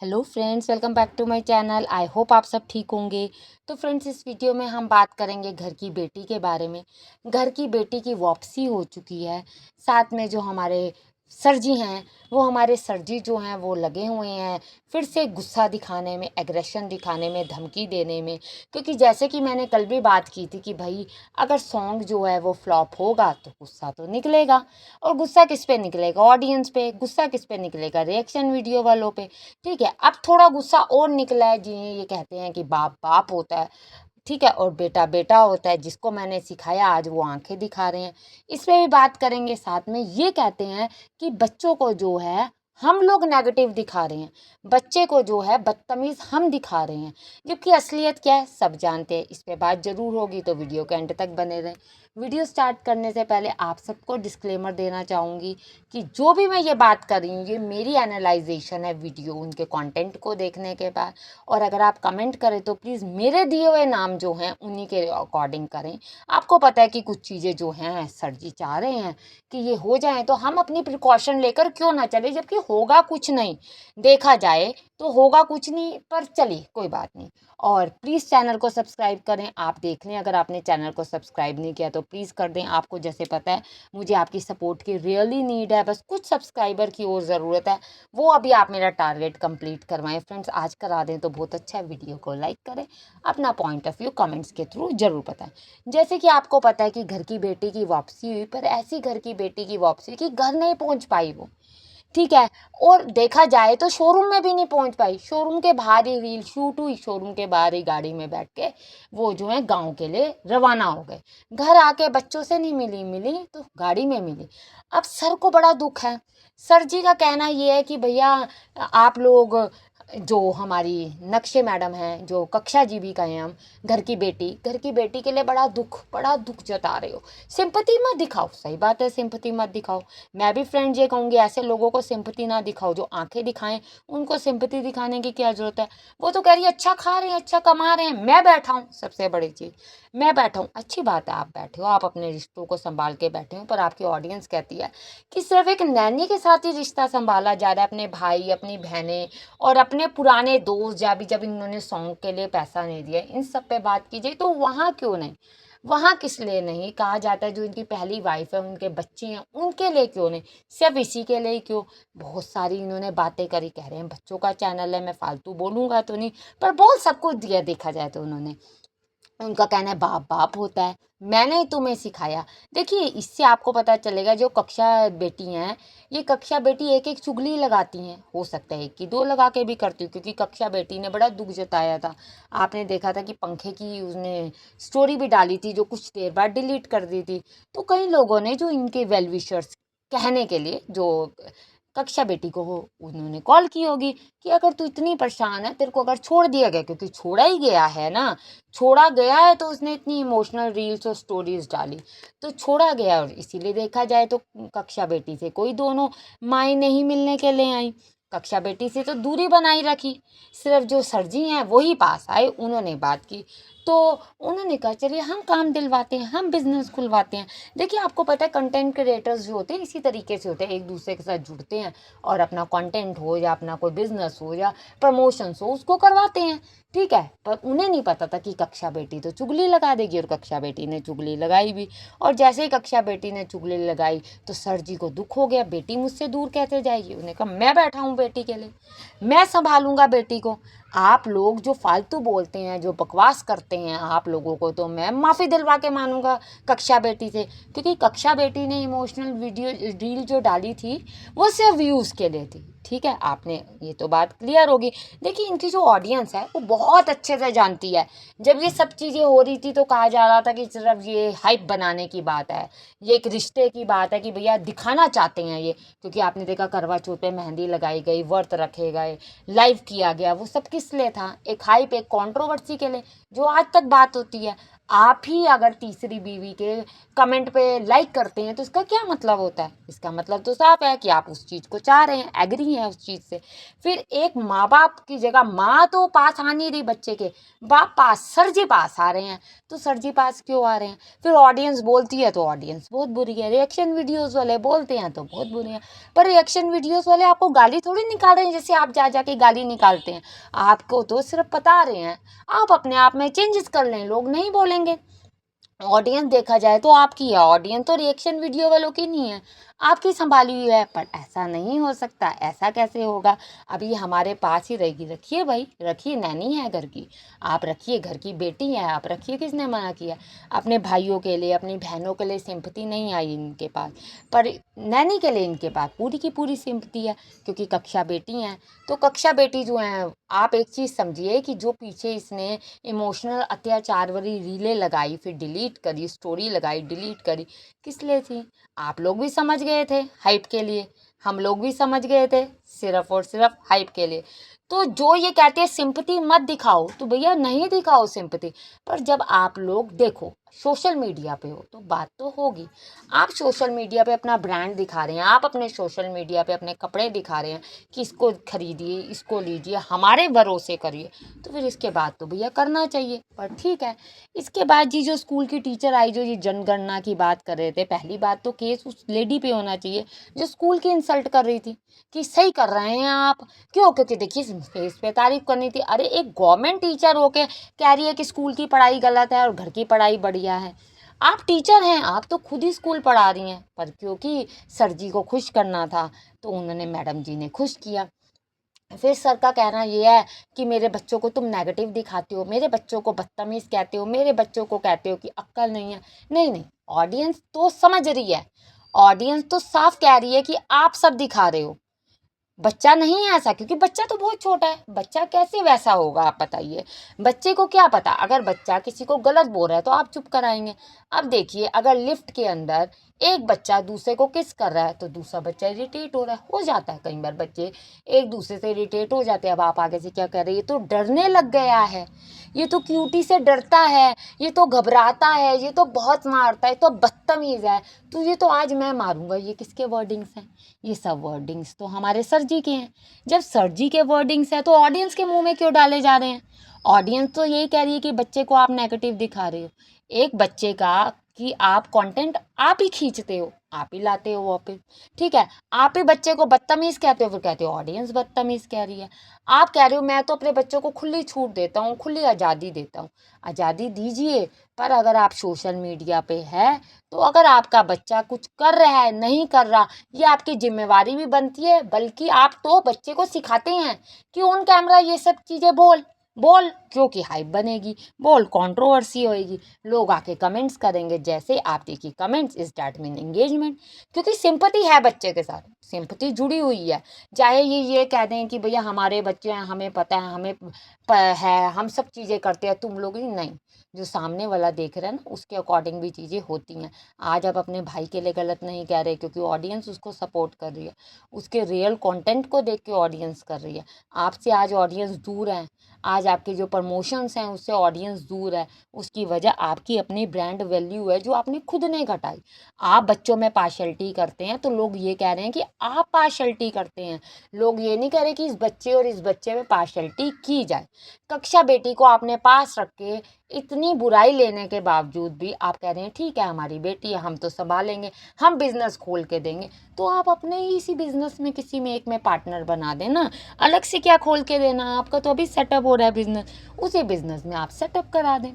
Hello friends, welcome back to my channel. I hope आप सब ठीक होंगे। तो फ्रेंड्स, इस वीडियो में हम बात करेंगे घर की बेटी के बारे में। घर की बेटी की वापसी हो चुकी है। साथ में जो हमारे सर जी हैं, वो हमारे सर जी जो हैं वो लगे हुए हैं फिर से गुस्सा दिखाने में, एग्रेशन दिखाने में, धमकी देने में। क्योंकि जैसे कि मैंने कल भी बात की थी कि भाई अगर सॉन्ग जो है वो फ्लॉप होगा तो गुस्सा तो निकलेगा। और गुस्सा किस पे निकलेगा? ऑडियंस पे। गुस्सा किस पे निकलेगा? रिएक्शन वीडियो वालों पे। ठीक है, अब थोड़ा गुस्सा और निकला है। जिन्हें ये कहते हैं कि बाप बाप होता है, ठीक है, और बेटा बेटा होता है। जिसको मैंने सिखाया आज वो आंखें दिखा रहे हैं। इस पे भी बात करेंगे। साथ में ये कहते हैं कि बच्चों को जो है हम लोग नेगेटिव दिखा रहे हैं, बच्चे को जो है बदतमीज हम दिखा रहे हैं। जबकि असलियत क्या है सब जानते हैं। इस पे बात जरूर होगी, तो वीडियो के एंड तक बने रहें। वीडियो स्टार्ट करने से पहले आप सबको डिस्क्लेमर देना चाहूँगी कि जो भी मैं ये बात कर रही हूँ ये मेरी एनालाइजेशन है वीडियो उनके कंटेंट को देखने के बाद। और अगर आप कमेंट करें तो प्लीज़ मेरे दिए हुए नाम जो हैं उन्हीं के अकॉर्डिंग करें। आपको पता है कि कुछ चीज़ें जो हैं सर जी चाह रहे हैं कि ये हो जाए, तो हम अपनी प्रिकॉशन लेकर क्यों ना चले, जबकि होगा कुछ नहीं। देखा जाए तो होगा कुछ नहीं, पर चलिए कोई बात नहीं। और प्लीज़ चैनल को सब्सक्राइब करें। आप देख लें, अगर आपने चैनल को सब्सक्राइब नहीं किया तो प्लीज़ कर दें। आपको जैसे पता है मुझे आपकी सपोर्ट की रियली नीड है। बस कुछ सब्सक्राइबर की और ज़रूरत है, वो अभी आप मेरा टारगेट कंप्लीट करवाएं फ्रेंड्स। आज करा दें तो बहुत अच्छा है। वीडियो को लाइक करें, अपना पॉइंट ऑफ व्यू कमेंट्स के थ्रू ज़रूर बताएं। जैसे कि आपको पता है कि घर की बेटी की वापसी हुई, पर ऐसी घर की बेटी की वापसी कि घर नहीं पहुंच पाई वो, ठीक है। और देखा जाए तो शोरूम में भी नहीं पहुंच पाई। शोरूम के बाहर ही रील शूट हुई, शोरूम के बाहर ही गाड़ी में बैठ के वो जो है गांव के लिए रवाना हो गए। घर आके बच्चों से नहीं मिली, मिली तो गाड़ी में मिली। अब सर को बड़ा दुख है। सर जी का कहना ये है कि भैया आप लोग, जो हमारी नक्शे मैडम हैं, जो कक्षा जी भी कहें हम, घर की बेटी के लिए बड़ा दुख जता रहे हो। सिंपैथी मत दिखाओ। सही बात है, सिंपैथी मत दिखाओ। मैं भी फ्रेंड ये कहूँगी, ऐसे लोगों को सिंपैथी ना दिखाओ। जो आंखें दिखाएं उनको सिंपैथी दिखाने की क्या जरूरत है? वो तो कह रही है अच्छा खा रहे हैं, अच्छा कमा रहे हैं, मैं बैठा हूँ। सबसे बड़ी चीज़, मैं बैठा हूँ। अच्छी बात है, आप बैठे हो, आप अपने रिश्तों को संभाल के बैठे हो। पर आपकी ऑडियंस कहती है कि सिर्फ एक नैनी के साथ ही रिश्ता संभाला जा रहा है। अपने भाई, अपनी बहनें और अपने पुराने दोस्त, जब इन्होंने सॉन्ग के लिए पैसा नहीं दिया, इन सब पे बात कीजिए। तो वहाँ क्यों नहीं? वहाँ किस लिए नहीं कहा जाता है? जो इनकी पहली वाइफ है, उनके बच्चे हैं, उनके लिए क्यों नहीं? सिर्फ इसी के लिए क्यों? बहुत सारी इन्होंने बातें करी। कह रहे हैं बच्चों का चैनल है, मैं फालतू बोलूंगा तो नहीं, पर बोल सब कुछ दिया। देखा जाए तो उन्होंने, उनका कहना है बाप बाप होता है, मैंने ही तुम्हें सिखाया। देखिए, इससे आपको पता चलेगा जो कक्षा बेटी हैं, ये कक्षा बेटी एक एक चुगली लगाती हैं। हो सकता है एक की दो लगा के भी करती हूँ, क्योंकि कक्षा बेटी ने बड़ा दुख जताया था। आपने देखा था कि पंखे की उसने स्टोरी भी डाली थी, जो कुछ देर बाद डिलीट कर दी थी। तो कई लोगों ने जो इनके वेल विशर्स कहने के लिए, जो कक्षा बेटी को हो, उन्होंने कॉल की होगी कि अगर तू इतनी परेशान है, तेरे को अगर छोड़ दिया गया, क्योंकि छोड़ा ही गया है ना, छोड़ा गया है तो उसने इतनी इमोशनल रील्स और स्टोरीज डाली, तो छोड़ा गया। और इसीलिए देखा जाए तो कक्षा बेटी से कोई दोनों माएँ नहीं मिलने के लिए आई। कक्षा बेटी से तो दूरी बनाई रखी। सिर्फ जो सर जी हैं वही पास आए, उन्होंने बात की। तो उन्होंने कहा चलिए हम काम दिलवाते हैं, हम बिजनेस खुलवाते हैं। देखिए, आपको पता है कंटेंट क्रिएटर्स जो होते हैं इसी तरीके से होते हैं, एक दूसरे के साथ जुड़ते हैं और अपना कंटेंट हो या अपना कोई बिजनेस हो या प्रमोशंस हो, उसको करवाते हैं। ठीक है, पर उन्हें नहीं पता था कि कक्षा बेटी तो चुगली लगा देगी, और कक्षा बेटी ने चुगली लगाई भी। और जैसे ही कक्षा बेटी ने चुगली लगाई तो सर जी को दुख हो गया, बेटी मुझसे दूर कैसे जाएगी। उन्हें कहा मैं बैठा हूँ बेटी के लिए, मैं संभालूंगा बेटी को। आप लोग जो फालतू बोलते हैं, जो बकवास करते हैं, आप लोगों को तो मैं माफ़ी दिलवा के मानूंगा कक्षा बेटी से। क्योंकि कक्षा बेटी ने इमोशनल वीडियो रील जो डाली थी वो सिर्फ व्यूज़ के लिए थी। ठीक है, आपने ये तो बात क्लियर होगी। देखिए, इनकी जो ऑडियंस है वो बहुत अच्छे से जानती है। जब ये सब चीज़ें हो रही थी तो कहा जा रहा था कि सिर्फ ये हाइप बनाने की बात है, ये एक रिश्ते की बात है कि भैया दिखाना चाहते हैं ये। क्योंकि आपने देखा करवा चौथ पे मेहंदी लगाई गई, व्रत रखे गए, लाइव किया गया, वो सब किस लिए था? एक हाइप, एक कंट्रोवर्सी के लिए, जो आज तक बात होती है। आप ही अगर तीसरी बीवी के कमेंट पे लाइक करते हैं तो इसका क्या मतलब होता है? इसका मतलब तो साफ है कि आप उस चीज़ को चाह रहे हैं, एग्री हैं उस चीज़ से। फिर एक माँ बाप की जगह माँ तो पास आ नहीं रही बच्चे के, बाप पास, सर जी पास आ रहे हैं। तो सर जी पास क्यों आ रहे हैं? फिर ऑडियंस बोलती है तो ऑडियंस बहुत बुरी है, रिएक्शन वीडियोस वाले बोलते हैं तो बहुत बुरे हैं। पर रिएक्शन वीडियोस वाले आपको गाली थोड़ी निकाल रहे हैं जैसे आप जा जा के गाली निकालते हैं। आपको तो सिर्फ बता रहे हैं, आप अपने आप में चेंजेस कर लें, लोग नहीं बोलेंगे। ऑडियंस देखा जाए तो आपकी है, ऑडियंस तो रिएक्शन वीडियो वालों की नहीं है, आपकी संभाली हुई है। पर ऐसा नहीं हो सकता, ऐसा कैसे होगा? अभी हमारे पास ही रहेगी, रखिए भाई, रखिए, नैनी है घर की, आप रखिए, घर की बेटी है आप रखिए, किसने मना किया? अपने भाइयों के लिए, अपनी बहनों के लिए सिंपैथी नहीं आई इनके पास, पर नैनी के लिए इनके पास पूरी की पूरी सिंपैथी है, क्योंकि कक्षा बेटी हैं। तो कक्षा बेटी जो हैं, आप एक चीज़ समझिए कि जो पीछे इसने इमोशनल अत्याचार वाली रीलें लगाई, फिर डिलीट करी, स्टोरी लगाई, डिलीट करी, किस लिए थी? आप लोग भी समझ गए थे, हाइप के लिए। हम लोग भी समझ गए थे, सिर्फ और सिर्फ हाइप के लिए। तो जो ये कहते हैं सिंपैथी मत दिखाओ, तो भैया नहीं दिखाओ सिंपैथी। पर जब आप लोग देखो सोशल मीडिया पे हो तो बात तो होगी। आप सोशल मीडिया पे अपना ब्रांड दिखा रहे हैं, आप अपने सोशल मीडिया पे अपने कपड़े दिखा रहे हैं कि इसको खरीदिए, इसको लीजिए, हमारे भरोसे करिए, तो फिर इसके बाद तो भैया करना चाहिए। पर ठीक है, इसके बाद जी जो स्कूल की टीचर आई, जो ये जनगणना की बात कर रहे थे, पहली बात तो केस उस लेडी पे होना चाहिए जो स्कूल की इंसल्ट कर रही थी, कि सही कर रहे हैं आप। क्यों? क्योंकि देखिए फेस पे तारीफ करनी थी। अरे एक गवर्नमेंट टीचर होके कह रही है कि स्कूल की पढ़ाई गलत है और घर की पढ़ाई बढ़िया है। आप टीचर हैं, आप तो खुद ही स्कूल पढ़ा रही हैं, पर क्योंकि सर जी को खुश करना था तो उन्होंने, मैडम जी ने खुश किया। फिर सर का कहना ये है कि मेरे बच्चों को तुम नेगेटिव दिखाते हो, मेरे बच्चों को बदतमीज कहते हो, मेरे बच्चों को कहते हो कि अक्ल नहीं है। नहीं नहीं, ऑडियंस तो समझ रही है, ऑडियंस तो साफ कह रही है कि आप सब दिखा रहे हो, बच्चा नहीं है ऐसा, क्योंकि बच्चा तो बहुत छोटा है, बच्चा कैसे वैसा होगा आप बताइए? बच्चे को क्या पता? अगर बच्चा किसी को गलत बोल रहा है तो आप चुप कराएंगे। अब देखिए, अगर लिफ्ट के अंदर एक बच्चा दूसरे को किस कर रहा है तो दूसरा बच्चा इरिटेट हो रहा है, हो जाता है, कई बार बच्चे एक दूसरे से इरिटेट हो जाते हैं। अब आप आगे से क्या कर रहे हैं? ये तो डरने लग गया है, ये तो क्यूटी से डरता है, ये तो घबराता है, ये तो बहुत मारता है, तो बदतमीज है, तो ये तो आज मैं मारूंगा। ये किसके वर्डिंग्स हैं? ये सब वर्डिंग्स तो हमारे सर जी के हैं। जब सर जी के वर्डिंग्स हैं तो ऑडियंस के मुंह में क्यों डाले जा रहे हैं? ऑडियंस तो यही कह रही है कि बच्चे को आप नेगेटिव दिखा रहे हो। एक बच्चे का कि आप कंटेंट आप ही खींचते हो, आप ही लाते हो वापस, ठीक है, आप ही बच्चे को बदतमीज कहते हो, फिर कहते हो ऑडियंस बदतमीज कह रही है। आप कह रहे हो मैं तो अपने बच्चों को खुली छूट देता हूँ, खुली आज़ादी देता हूँ। आज़ादी दीजिए, पर अगर आप सोशल मीडिया पे है तो अगर आपका बच्चा कुछ कर रहा है, नहीं कर रहा, ये आपकी जिम्मेवारी भी बनती है, बल्कि आप तो बच्चे को सिखाते हैं कि ऑन कैमरा ये सब चीज़ें बोल बोल, क्योंकि हाइप बनेगी, बोल, कंट्रोवर्सी होएगी, लोग आके कमेंट्स करेंगे। जैसे आप देखिए comments is that mean engagement, क्योंकि सिंपैथी है बच्चे के साथ, सिंपैथी जुड़ी हुई है। चाहे ये कह दें कि भैया हमारे बच्चे हैं, हमें पता है, हमें है, हम सब चीज़ें करते हैं, तुम लोग ही नहीं। जो सामने वाला देख रहा है ना, उसके अकॉर्डिंग भी चीज़ें होती हैं। आज आप अपने भाई के लिए गलत नहीं कह रहे, क्योंकि ऑडियंस उसको सपोर्ट कर रही है, उसके रियल कंटेंट को देख के ऑडियंस कर रही है। आपसे आज ऑडियंस दूर है, आज आपके जो प्रमोशंस हैं उससे ऑडियंस दूर है, उसकी वजह आपकी अपनी ब्रांड वैल्यू है जो आपने खुद नहीं घटाई। आप बच्चों में पार्शलिटी करते हैं तो लोग ये कह रहे हैं कि आप पार्शलिटी करते हैं, लोग ये नहीं कह रहे कि इस बच्चे और इस बच्चे में पार्शलिटी की जाए। कक्षा बेटी को आपने पास रख के इतनी बुराई लेने के बावजूद भी आप कह रहे हैं ठीक है हमारी बेटी है, हम तो संभालेंगे, हम बिजनेस खोल के देंगे। तो आप अपने ही इसी बिजनेस में किसी में एक में पार्टनर बना देना, अलग से क्या खोल के देना? आपका तो अभी सेटअप हो रहा है बिजनेस, उसी बिजनेस में आप सेटअप करा दें,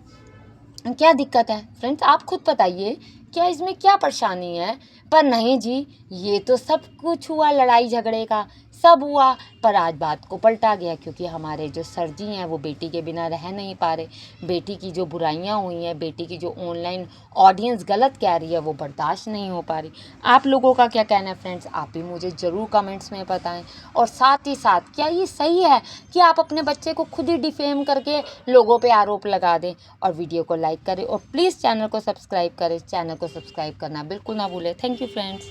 क्या दिक्कत है? फ्रेंड्स आप खुद बताइए, क्या इसमें क्या परेशानी है? पर नहीं जी, ये तो सब कुछ हुआ लड़ाई झगड़े का, सब हुआ, पर आज बात को पलटा गया, क्योंकि हमारे जो सर जी हैं वो बेटी के बिना रह नहीं पा रहे। बेटी की जो बुराइयां हुई हैं, बेटी की जो ऑनलाइन ऑडियंस गलत कह रही है, वो बर्दाश्त नहीं हो पा रही। आप लोगों का क्या कहना है फ्रेंड्स? आप भी मुझे ज़रूर कमेंट्स में बताएं। और साथ ही साथ क्या ये सही है कि आप अपने बच्चे को खुद ही डिफेम करके लोगों पे आरोप लगा दें? और वीडियो को लाइक करें और प्लीज़ चैनल को सब्सक्राइब करें, चैनल को सब्सक्राइब करना बिल्कुल ना भूलें। Thank you friends.